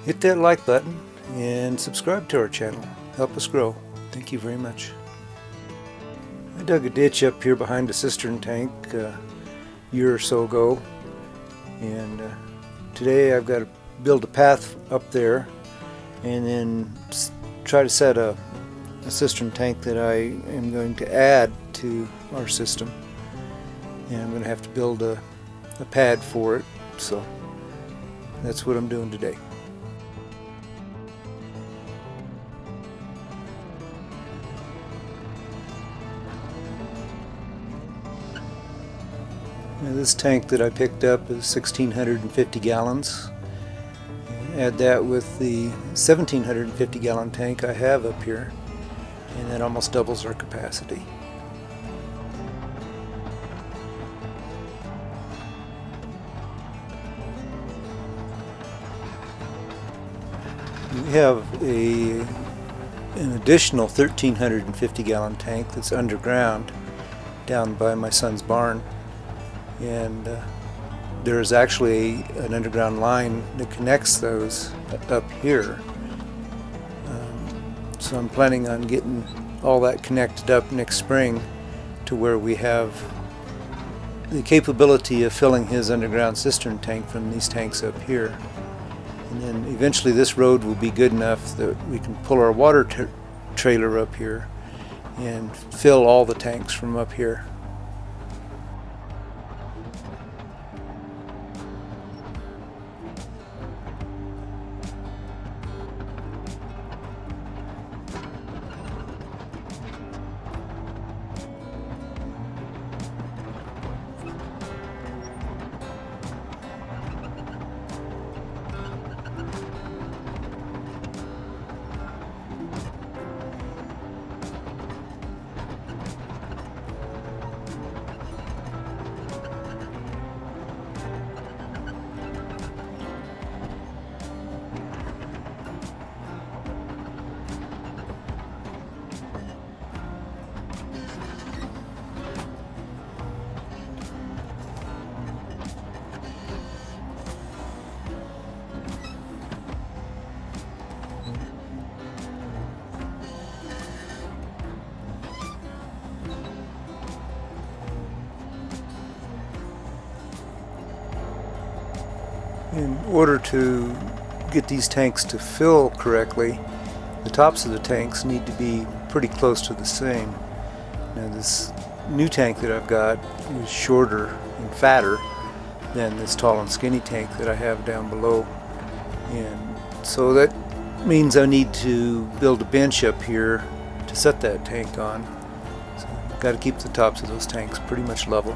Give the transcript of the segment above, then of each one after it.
Hit that like button and subscribe to our channel. Help us grow. Thank you very much. I dug a ditch up here behind the cistern tank a year or so ago, and today I've got to build a path up there and then try to set a cistern tank that I am going to add to our system, and I'm going to have to build a pad for it, so that's what I'm doing today. Now, this tank that I picked up is 1,650 gallons. Add that with the 1,750 gallon tank I have up here, and that almost doubles our capacity. We have an additional 1,350 gallon tank that's underground down by my son's barn, and there is actually an underground line that connects those up here. So I'm planning on getting all that connected up next spring to where we have the capability of filling his underground cistern tank from these tanks up here. And then eventually this road will be good enough that we can pull our water trailer up here and fill all the tanks from up here. In order to get these tanks to fill correctly, the tops of the tanks need to be pretty close to the same. Now, this new tank that I've got is shorter and fatter than this tall and skinny tank that I have down below, and so that means I need to build a bench up here to set that tank on. So I've got to keep the tops of those tanks pretty much level.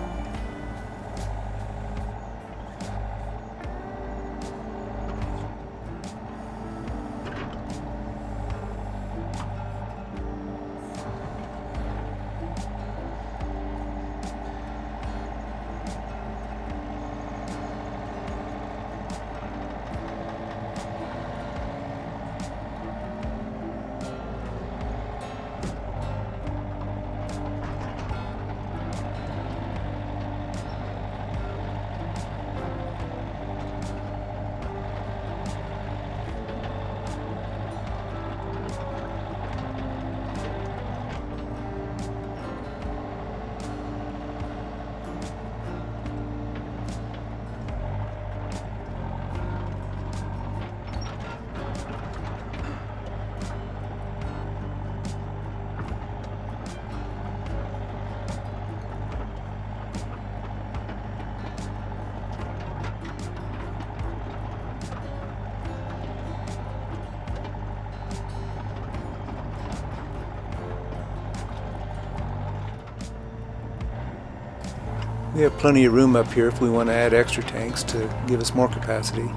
We have plenty of room up here if we want to add extra tanks to give us more capacity.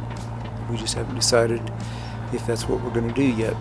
We just haven't decided if that's what we're going to do yet.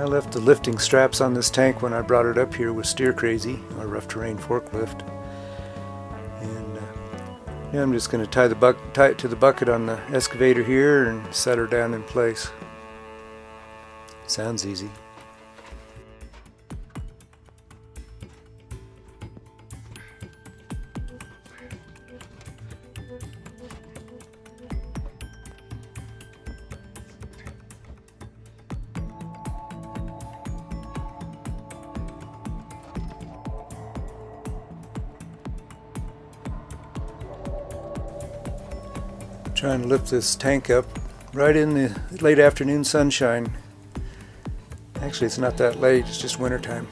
left the lifting straps on this tank when I brought it up here with Steer Crazy, our rough terrain forklift. And yeah, I'm just going to tie it to the bucket on the excavator here and set her down in place. Sounds easy. Trying to lift this tank up right in the late afternoon sunshine. Actually, it's not that late, it's just wintertime.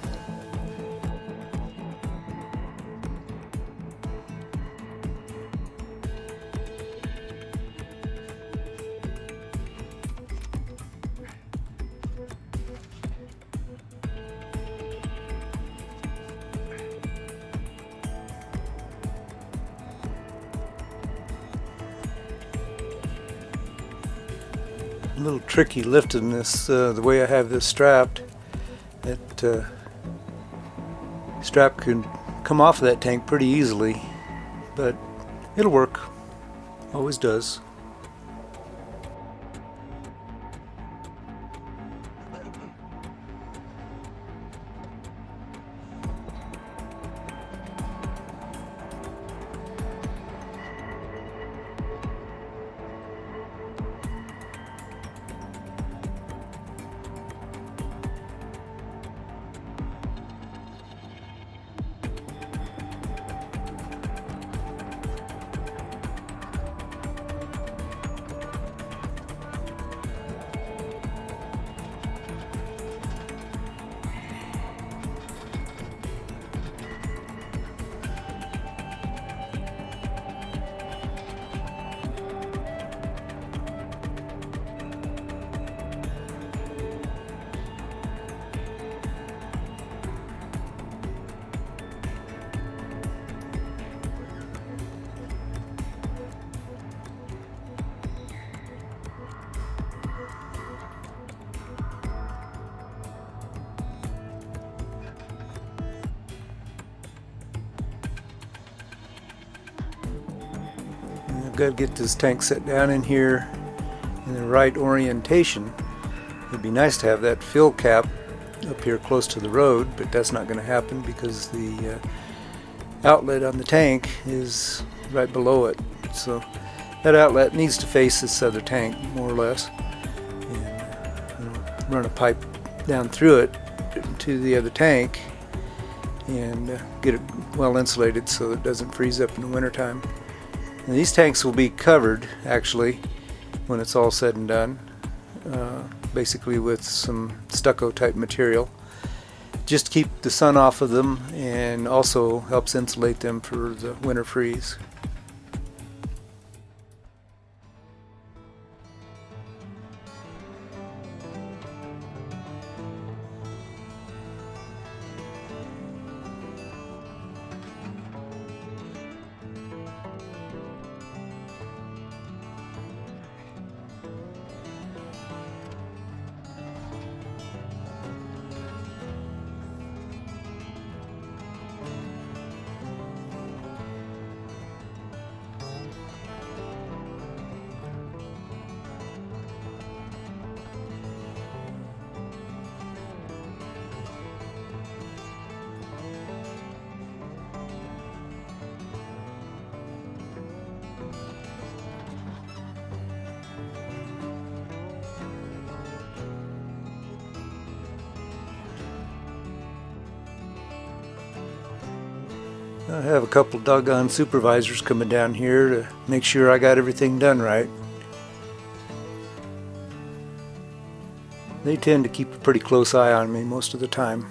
A little tricky lifting this the way I have this strapped. That strap can come off of that tank pretty easily, but it'll work. Always does. I've got to get this tank set down in here in the right orientation. It'd be nice to have that fill cap up here close to the road, but that's not going to happen because the outlet on the tank is right below it. So that outlet needs to face this other tank more or less, and run a pipe down through it to the other tank and get it well insulated so it doesn't freeze up in the wintertime. And these tanks will be covered actually when it's all said and done, basically with some stucco type material, just to keep the sun off of them and also helps insulate them for the winter freeze. I have a couple doggone supervisors coming down here to make sure I got everything done right. They tend to keep a pretty close eye on me most of the time.